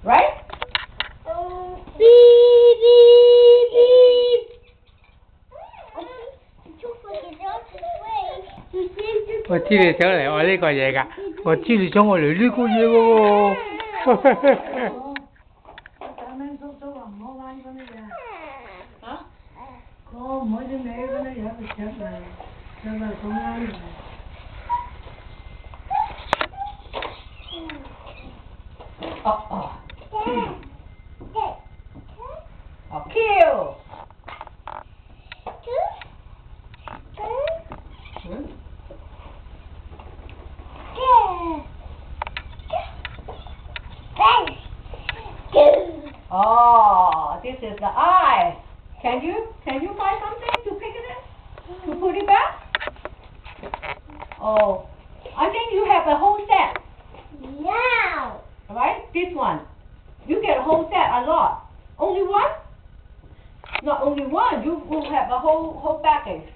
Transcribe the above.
Right? Beep, beep, beep. 我知你想嚟我呢個嘢㗎，我知你想我嚟呢個嘢喎。等陣叔叔話唔好玩嗰啲嘢。嚇？個唔可以你嗰啲有個雀嚟，雀嚟咁啱嚟。哦。哦，kill。Oh, this is the eye. Can you find something to pick it in? To put it back? Oh, I think you have the whole set. No. Right? This one. You get a whole set a lot. Only one? Not only one. You will have a whole package.